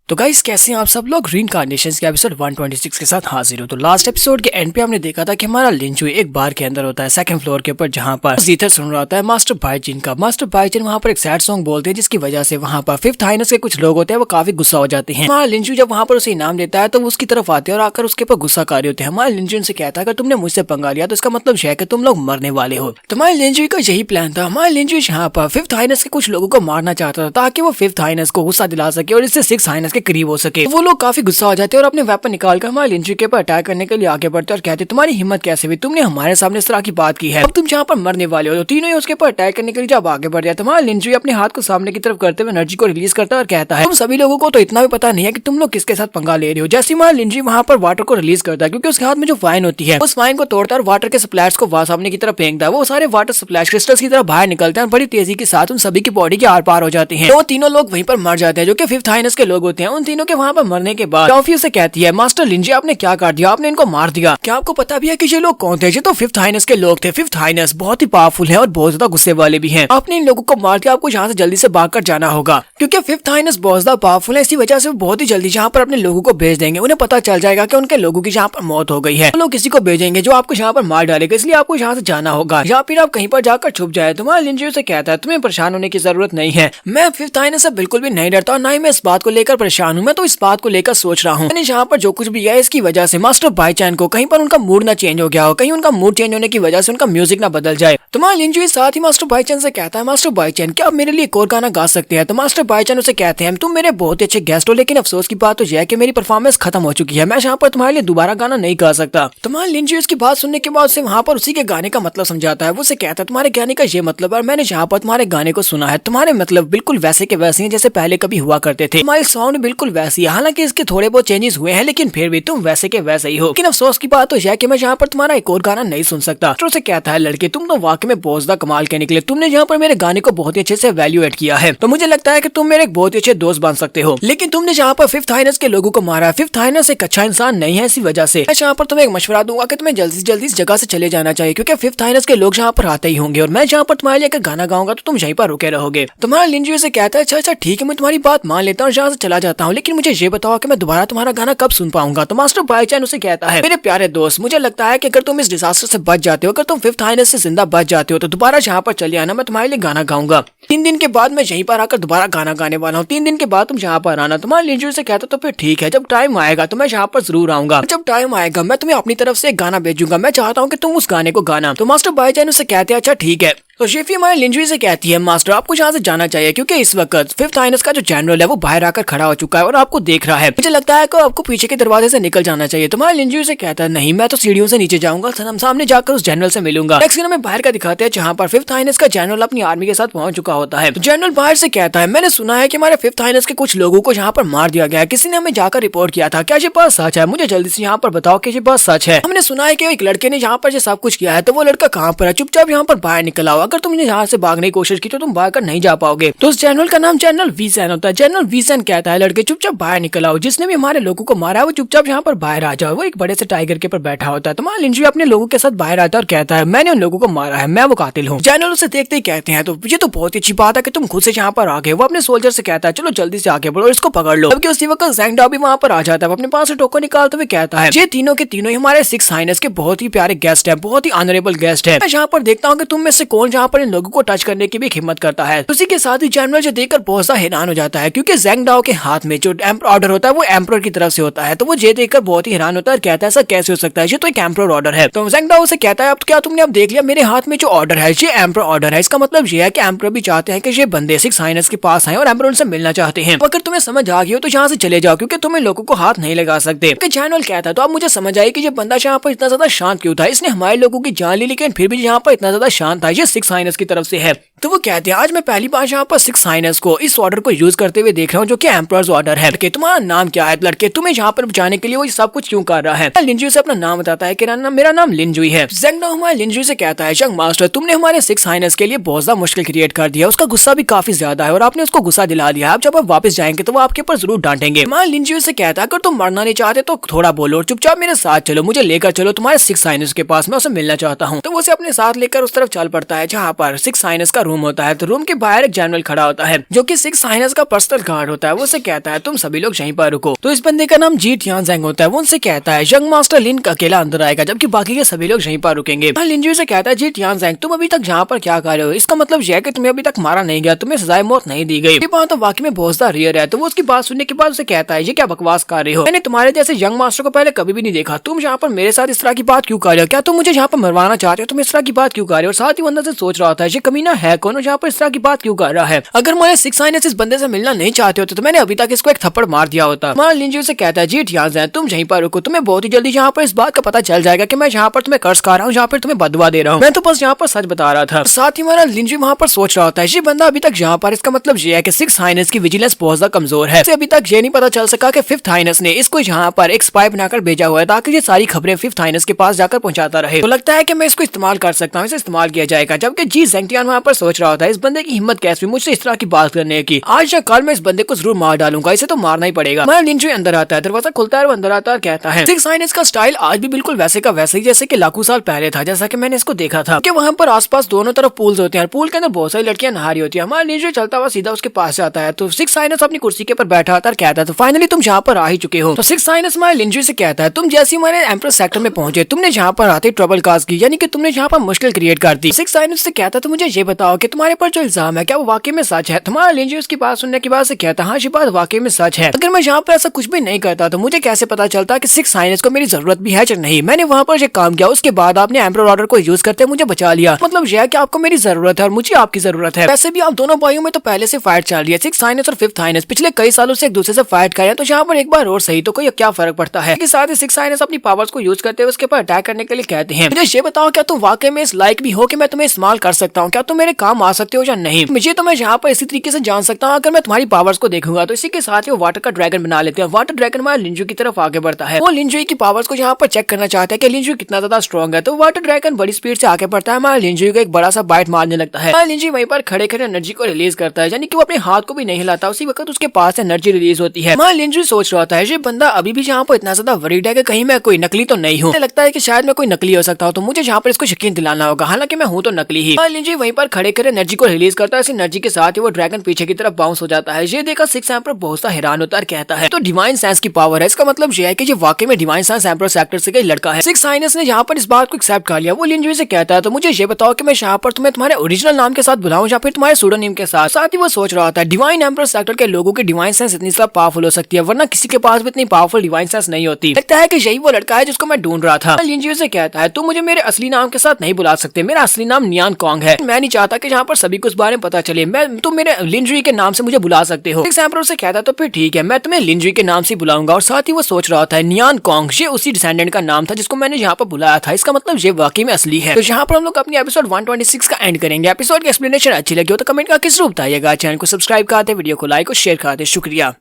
तो गाइस कैसे हैं आप सब लोग। रीइंकार्नेशंस के एपिसोड 126 के साथ हाजिर हो। तो लास्ट एपिसोड के एंड पे हमने देखा था कि हमारा लिंचुई एक बार के अंदर होता है सेकंड फ्लोर के ऊपर, जहां पर जीथर सुन रहा होता है मास्टर बाइजिन का। मास्टर बाइजिन वहां पर एक सैड सॉन्ग बोलते हैं, जिसकी वजह से वहां पर फिफ्थ हाइनेस के कुछ लोग होते हैं वो काफी गुस्सा हो जाते हैं। हमारा लिंचुई जब वहां पर उसे इनाम देता है तो वो उसकी तरफ आते हैं और आकर उसके ऊपर गुस्सा कर रहे होते हैं। हमारे लिंचुई से कहता है अगर तुमने मुझसे पंगा लिया तो इसका मतलब है कि तुम लोग मरने वाले हो। तो हमारे लिंचुई का यही प्लान था। हमारे लिंचुई यहाँ पर फिफ्थ हाइनेस के कुछ लोगों को मारना चाहता था ताकि वो फिफ्थ हाइनेस को गुस्सा दिला सके और इससे सिक्स हाइनेस के करीब हो सके। वो लोग काफी गुस्सा हो जाते हैं और अपने वेपन निकालकर हमारे लिंचुई के ऊपर अटैक करने के लिए आगे बढ़ते और कहते तुम्हारी हिम्मत कैसे हुई, तुमने हमारे सामने इस तरह की बात की है, अब तुम जहाँ पर मरने वाले हो। तो तीनों ही उसके ऊपर अटैक करने के लिए जब आगे बढ़ जाते हमारा लिंचुई अपने हाथ को सामने की तरफ करते हुए एनर्जी को रिलीज करता है और कहता है तुम सभी लोगों को तो इतना भी पता नहीं है कि तुम लोग किसके साथ पंगा ले रहे हो। जैसे हमारा लिंचुई वहाँ पर वाटर को रिलीज करता है क्योंकि उसके हाथ में जो वाइन होती है उस वाइन को तोड़ता है और वाटर के स्प्लैश को वहां सामने की तरफ फेंकता है। वो सारे वाटर स्प्लैश क्रिस्टल्स की तरफ बाहर निकलते हैं और बड़ी तेजी के साथ उन सभी की बॉडी के आर पार हो जाते हैं। तो वो तीनों लोग वहीं पर मर जाते हैं जो कि फिफ्थ हाइनेस के लोग होते हैं। उन तीनों के वहाँ पर मरने के बाद टॉफी उसे कहती है मास्टर लिंजी आपने क्या कर दिया, आपने इनको मार दिया। क्या आपको पता भी है कि ये लोग कौन थे? ये तो फिफ्थ हाइनेस के लोग थे। फिफ्थ हाइनेस बहुत ही पावरफुल है और बहुत ज्यादा गुस्से वाले भी हैं। आपने इन लोगों को मार दिया, आपको यहाँ से जल्दी से भाग कर जाना होगा क्योंकि फिफ्थ हाइनेस बहुत ज्यादा पावरफुल है। इसी वजह से वो बहुत ही जल्दी यहाँ पर अपने लोगों को भेज देंगे। उन्हें पता चल जाएगा कि उनके लोगों की यहाँ पर मौत हो गई है। वो लोग किसी को भेजेंगे जो आपको यहाँ पर मार डालेगा, इसलिए आपको यहाँ से जाना होगा या फिर आप कहीं पर जाकर छुप जाए। तुम्हारा लिंजी से कहता है तुम्हें परेशान होने की जरूरत नहीं है, मैं फिफ्थ हाइनेस से बिल्कुल भी नहीं डरता और ना ही मैं इस बात को लेकर परेशान हूँ। मैं तो इस बात को लेकर सोच रहा हूँ मैंने यहाँ पर जो कुछ भी है इसकी वजह से मास्टर बाइचैन को कहीं पर उनका मूड ना चेंज हो गया हो, कहीं उनका मूड चेंज होने की वजह से उनका म्यूजिक ना बदल जाए। तुम्हारा लिंजी साथ ही मास्टर बाइचैन से कहता है मास्टर बाइचैन क्या आप मेरे लिए एक और गाना गा सकते हैं? तो मास्टर बाइचैन उसे कहते हैं तुम मेरे बहुत अच्छे गेस्ट हो, लेकिन अफसोस की बात तो यह है कि मेरी परफॉर्मेंस खत्म हो चुकी है, मैं यहाँ पर तुम्हारे लिए दोबारा गाना नहीं गा सकता। तुम्हारा लिंजी उसकी बात सुनने के बाद से वहाँ पर उसी के गाने का मतलब समझाता है। वो उसे कहता है तुम्हारे गाने का ये मतलब है, मैंने यहाँ पर तुम्हारे गाने को सुना है, तुम्हारे मतलब बिल्कुल वैसे के वैसे हैं जैसे पहले कभी हुआ करते थे, तुम्हारी साउंड बिल्कुल वैसी है, हालांकि इसके थोड़े बहुत चेंजेस हुए हैं लेकिन फिर भी तुम वैसे के वैसे ही हो। लेकिन अफसोस की बात तो यह है कि मैं यहाँ पर तुम्हारा एक और गाना नहीं सुन सकता। तो उसे कहता है लड़के तुम तो वाकई में बहुत ज्यादा कमाल के निकले, तुमने यहाँ पर मेरे गाने को बहुत ही अच्छे से वैल्यूएट किया है, तो मुझे लगता है कि तुम मेरे एक बहुत ही अच्छे दोस्त बन सकते हो। लेकिन तुमने यहाँ पर फिफ्थ हाइनेस के लोगों को मारा है, फिफ्थ हाइनेस एक अच्छा इंसान नहीं है, इसी वजह से मैं यहाँ पर तुम्हें एक मशवरा दूंगा कि तुम्हें जल्दी से जल्दी इस जगह से चले जाना चाहिए क्योंकि फिफ्थ हाइनेस के लोग यहाँ पर आते ही होंगे और मैं यहाँ पर तुम्हारे लिए गाना गाऊंगा तो तुम यहीं पर रुके रहोगे। तुम्हारा लिंजी से कहता है अच्छा ठीक है मैं तुम्हारी बात मान लेता हूँ, यहाँ से चला जाता हूँ, लेकिन मुझे ये बताओ कि मैं दोबारा तुम्हारा गाना कब सुन पाऊंगा। तो मास्टर बाइचैन उसे कहता है मेरे प्यारे दोस्त मुझे लगता है कि अगर तुम इस डिजास्टर से बच जाते हो, अगर तुम फिफ्थ हाइनेस से जिंदा बच जाते हो तो दोबारा यहाँ पर चले आना, मैं तुम्हारे लिए गाना गाऊंगा। 3 दिन के बाद मैं यहीं पर आकर दोबारा गाना गाने वाला हूँ, 3 दिन के बाद तुम यहाँ पर आना। तुम्हारा लिंजी से कहता तो फिर ठीक है, जब टाइम आएगा तो मैं यहाँ पर जरूर आऊंगा, जब टाइम आएगा मैं तुम्हें अपनी तरफ से एक गाना भेजूंगा, मैं चाहता हूँ कि तुम उस गाने को गाना। तो मास्टर बाइचैन उसे कहते हैं अच्छा ठीक है। तो शेफी हमारे लिंजी से कहती है मास्टर आपको यहाँ से जाना चाहिए क्योंकि इस वक्त फिफ्थ हाइनेस का जो जनरल है वो बाहर आकर खड़ा हो चुका है और आपको देख रहा है, मुझे लगता है कि आपको पीछे के दरवाजे से निकल जाना चाहिए। तो हमारे लिंजी से कहता है नहीं मैं तो सीढ़ियों से नीचे जाऊंगा, सामने जाकर उस जनरल से मिलूंगा। नेक्स्ट में बाहर का दिखाते हैं जहाँ पर फिफ्थ हाइनेस का जनरल अपनी आर्मी के साथ पहुंच चुका होता है। तो जनरल बाहर से कहता है मैंने सुना है कि हमारे फिफ्थ हाइनेस के कुछ लोगों को यहाँ पर मार दिया गया है, किसी ने हमें जाकर रिपोर्ट किया था, क्या ये बात सच है? मुझे जल्दी से यहाँ पर बताओ कि ये बात सच है। हमने सुना है कि एक लड़के ने यहाँ पर ये सब कुछ किया है, तो वो लड़का कहाँ पर है? चुपचाप यहाँ पर बाहर निकल आओ, अगर तुमने यहाँ से भागने की कोशिश की तो तुम बाहर नहीं जा पाओगे। तो उस जनरल का नाम जनरल वीसेन होता है। जनरल वीसेन कहता है लड़के चुपचाप बाहर निकल आओ, जिसने भी हमारे लोगों को मारा है वो चुपचाप यहाँ पर बाहर आ जाओ। वो एक बड़े से टाइगर के ऊपर बैठा होता है। तो हमारा लिंजी अपने लोगों के साथ बाहर आता है और कहता है मैंने उन लोगों को मारा है, मैं वो कातिल हूँ। जनरल उसे देखते ही कहते हैं तो ये तो बहुत ही अच्छी बात है कि तुम खुद से यहाँ पर आ गए। वो अपने सोल्जर से कहता है चलो जल्दी से आगे बढ़ो, इसको पकड़ लो। जबकि उसी वक्त ज़ैंग डाओ भी वहाँ पर आ जाता है, अपने पास से टोकन निकालते हुए कहता है ये तीनों के तीनों ही हमारे सिक्स हाइनेस के बहुत ही प्यारे गेस्ट है, बहुत ही ऑनरेबल गेस्ट है। मैं यहाँ पर देखता हूँ कि तुम में से कौन यहाँ पर इन लोगों को टच करने की भी हिम्मत करता है। उसी के साथ ही जनरल जो देखकर बहुत सा हैरान हो जाता है क्योंकि ज़ैंग डाओ के हाथ में जो एम्पर ऑर्डर होता है वो एम्परर की तरफ से होता है। तो वो ये देखकर बहुत ही हैरान होता है और कहता है ऐसा कैसे हो सकता है, ये तो एक एम्परर ऑर्डर है। तो ज़ैंग डाओ से कहता है अब क्या तुमने अब देख लिया मेरे हाथ में जो ऑर्डर है ये एम्परर ऑर्डर है, इसका मतलब ये है कि एम्परर भी चाहते हैं कि ये बंदे सिक्स हाइनेस के पास आए और एम्परर उनसे मिलना चाहते हैं। अगर तुम्हें समझ आ गई हो तो यहाँ से चले जाओ क्योंकि तुम इन लोगों को हाथ नहीं लगा सकते। जनरल कहता है तो अब मुझे समझ आई कि ये बंदा यहाँ पर इतना ज्यादा शांत क्यों था, इसने हमारे लोगों की जान ली लेकिन फिर भी यहाँ पर इतना ज्यादा शांत था, ये सिक्स हाइनेस की तरफ से है। तो वो कहते हैं आज मैं पहली बार यहाँ पर सिक्स हाइनेस को इस ऑर्डर को यूज करते हुए देख रहा हूँ जो कि एम्परर्स ऑर्डर है। कि तुम्हारा नाम क्या है लड़के, तुम्हें यहाँ पर बचाने के लिए वो सब कुछ क्यों कर रहा है? लिंजी से अपना नाम बताता है कि मेरा नाम लिंजुई है। ज़ैंग डाओ हमारे लिंजुई से कहता है यंग मास्टर तुमने हमारे सिक्स हाइनेस के लिए बहुत ज्यादा मुश्किल क्रिएट कर दिया, उसका गुस्सा भी काफी ज्यादा है और आपने उसको गुस्सा दिला दिया। आप जब आप वापस जाएंगे तो वो आपके ऊपर जरूर डांटेंगे। हमारे लिंजुई से कहता है अगर तुम मरना नहीं चाहते तो थोड़ा बोलो और चुपचाप मेरे साथ चलो, मुझे लेकर चलो तुम्हारे सिक्स हाइनेस के पास, मैं उसे मिलना चाहता हूँ। तो वो उसे अपने साथ लेकर उस तरफ चल पड़ता है जहाँ पर सिक्स साइनस का रूम होता है। तो रूम के बाहर एक जनरल खड़ा होता है जो कि सिक्स साइनस का पर्सनल गार्ड होता है। वो उसे कहता है तुम सभी लोग यहीं पर रुको। तो इस बंदे का नाम जी टियानज़ेंग होता है। वो उनसे कहता है यंग मास्टर लिन अकेला अंदर आएगा जबकि बाकी के सभी लोग यहीं पर रुकेंगे। लिंजू से कहता है जी टियानज़ेंग तुम अभी तक यहाँ पर क्या कर रहे हो? इसका मतलब यह है कि तुम्हें अभी तक मारा नहीं गया, तुम्हें सजाए मौत नहीं दी गई। ये बात तो वाकई में बहुत ज्यादा रेयर है। तो वो उसकी बात सुनने के बाद उसे कहता है ये क्या बकवास कर रहे हो? मैंने तुम्हारे जैसे यंग मास्टर को पहले कभी भी नहीं देखा। तुम यहाँ पर मेरे साथ इस तरह की बात क्यों कर रहे हो? क्या तुम मुझे यहाँ पर मरवाना चाहते हो? तुम इस तरह की बात क्यों कर रहे हो? और साथ ही वो अंदर से सोच रहा था ये कमीना है कौन यहाँ पर इस तरह की बात क्यों कर रहा है? अगर मैं सिक्स साइनस इस बंदे से मिलना नहीं चाहते होते तो मैंने अभी तक इसको एक थप्पड़ मार दिया होता। लिंजू से कहता है जी टियानज़ेंग तुम यहीं पर रुको, तुम्हें बहुत ही जल्दी यहाँ पर इस बात का पता चल जाएगा कि मैं यहाँ पर तुम्हें कर्ज खा रहा हूँ, यहाँ पर तुम्हें बदवा दे रहा हूँ। मैं तो बस यहाँ पर सच बता रहा था। साथ ही हमारा लिंजू वहाँ पर सोच रहा होता है ये बंदा अभी तक यहाँ पर, इसका मतलब ये है कि सिक्स हाइनेस की विजिलेंस बहुत ज्यादा कमजोर है। अभी तक ये नहीं पता चल सका कि फिफ्थ हाइनेस ने इसको यहाँ पर एक स्पाई बनाकर भेजा हुआ है ताकि ये सारी खबरें फिफ्थ हाइनेस के पास जाकर पहुंचाता रहे। तो लगता है कि मैं इसको इस्तेमाल कर सकता हूँ, इसे इस्तेमाल किया जाएगा। जबकि जी ज़ेंगटियान वहाँ पर सोच रहा होता है इस बंदे की हिम्मत कैसे हुई मुझसे इस तरह की बात करने की? आज या कल मैं इस बंदे को जरूर मार डालूंगा, इसे तो मारना ही पड़ेगा। मैं लिंजू अंदर आता है, दरवाजा खुलता है, वो अंदर आता है और कहता है सिक्स हाइनेस का स्टाइल आज भी बिल्कुल वैसे का वैसे ही जैसे कि लाखों साल पहले था, जैसा कि मैंने इसको देखा था कि वहाँ पर आसपास दोनों तरफ पूल्स होते हैं, पूल के अंदर बहुत सारी लड़कियां नहा रही होती है। हमारा लिंजू चलता हुआ सीधा उसके पास जाता है। तो सिक्स साइनस अपनी कुर्सी के ऊपर बैठा आता है और कहता है तो फाइनली तुम यहाँ पर आ ही चुके हो। तो सिक्स साइनस हमारे लिंजू से कहता है तुम जैसे हमारे एम्प्रेस सेक्टर में पहुंचे तुमने यहाँ पर आते ट्रबल काज की, यानी कि तुमने यहाँ पर मुश्किल क्रिएट कर दी। सिक्स साइनस से कहता है तो मुझे ये बताओ कि तुम्हारे पर जो इल्जाम है क्या वो वाकई में सच है? तुम्हारा लिंजू उसकी बात सुनने के बाद से कहता है हाँ ये बात वाकई में सच है। अगर मैं यहाँ पर ऐसा कुछ भी नहीं करता तो मुझे कैसे पता चलता कि सिक्स साइनस को मेरी जरूरत भी है या नहीं? मैंने वहाँ पर ये काम किया, उसके बाद आपने एम्परर ऑर्डर को यूज करते मुझे बचा लिया। मतलब यह है कि आपको मेरी जरूरत है और मुझे आपकी जरूरत है। वैसे भी आप दोनों भाइयों में तो पहले से फाइट चल रही है। सिक्स हाइनेस और फिफ्थ हाइनेस पिछले कई सालों से एक दूसरे से फाइट कर रहे हैं, तो यहाँ पर एक बार और सही तो कोई क्या फर्क पड़ता है। इसके साथ ही सिक्स हाइनेस अपनी पावर्स को यूज करते हुए उसके ऊपर अटैक करने के लिए कहते हैं मुझे ये बताओ क्या तुम वाकई में इस लायक भी हो कि मैं तुम्हें इस्तेमाल कर सकता हूँ? क्या तुम मेरे काम आ सकते हो या नहीं? मुझे तो मैं यहाँ पर इसी तरीके से जान सकता हूँ अगर मैं तुम्हारी पावर्स को देखूंगा। तो इसी के साथ ही वो वाटर का ड्रैगन बना लेते हैं। वाटर ड्रैगन हमारे लिंजू की तरफ आगे बढ़ता है। वो लिंजू की पावर्स को यहाँ पर चेक करना चाहता है कि लिंजू कितना ज्यादा स्ट्रॉन्ग है। तो वाटर ड्रैगन बड़ी स्पीड से आगे बढ़ता है, हमारे लिंजू को एक बड़ा सा बाइट मारने लगता है। लिंजू वहीं पर खड़े खड़े एनर्जी को रिलीज करता है, यानी कि वो अपने हाथ को भी नहीं हिलाता, उसी वक्त उसके पास एनर्जी रिलीज होती है। हमारा लिंजू सोच रहा है ये बंदा अभी भी यहाँ पर इतना ज्यादा वरीड है कि कहीं मैं कोई नकली तो नहीं हूँ। लगता है कि शायद मैं कोई नकली हो सकता हूँ, तो मुझे यहाँ पर इसको यकीन दिलाना होगा, हालांकि मैं हूँ तो नकली ही। लिंजू वहीं पर खड़े खड़े एनर्जी को रिलीज करता है। इस एनर्जी के साथ ही वो ड्रैगन पीछे की तरफ बाउंस हो जाता है। ये देखा सिक्स एम्परर बहुत सा हैरान होता है, कहता है तो डिवाइन सेंस की पावर है, इसका मतलब ये है कि ये वाकई में डिवाइन सेंस एम्परर सेक्टर से कोई लड़का है। सिक्स हाइनेस ने यहाँ पर इस बात को एक्सेप्ट कर लिया। वो लिंजू से कहता है तो मुझे ये बताओ कि मैं यहाँ पर तुम्हें तुम्हारे ओरिजिनल नाम के साथ बुलाऊं या फिर तुम्हारे सूडोनिम के साथ? साथ ही वो सोच रहा था डिवाइन एम्परर सेक्टर के लोगों की डिवाइन सेंस इतनी ज्यादा पावरफुल हो सकती है, वरना किसी के पास भी इतनी पावरफुल डिवाइन सेंस नहीं होती। लगता है कि यही वो लड़का है जिसको मैं ढूंढ रहा था। लिंजू से कहता है तुम मुझे मेरे असली नाम के साथ नहीं बुला सकते, मेरा असली नाम नियान कॉन्ग है। मैं नहीं चाहता कि यहाँ पर सभी को इस बारे में पता चले, तुम मेरे लिंजू के नाम से मुझे बुला सकते हो। सिक्स एम्परर से कहता तो फिर ठीक है, मैं तुम्हें लिंजू के नाम से बुलाऊंगा। और साथ ही वो सोच रहा था नियान कॉन्ग ये उसी डिसेंडेंट का नाम था जिसको मैंने यहाँ पर बुलाया था, इसका मतलब ये वाकई में असली है। तो यहाँ पर हम लोग अपनी एपिसोड 126 का एंड करेंगे। एपिसोड की एक्सप्लेनेशन अच्छी लगी हो तो कमेंट करके जरूर बताइएगा। चैनल को सब्सक्राइब कर दे, वीडियो को लाइक और शेयर कर दे। शुक्रिया।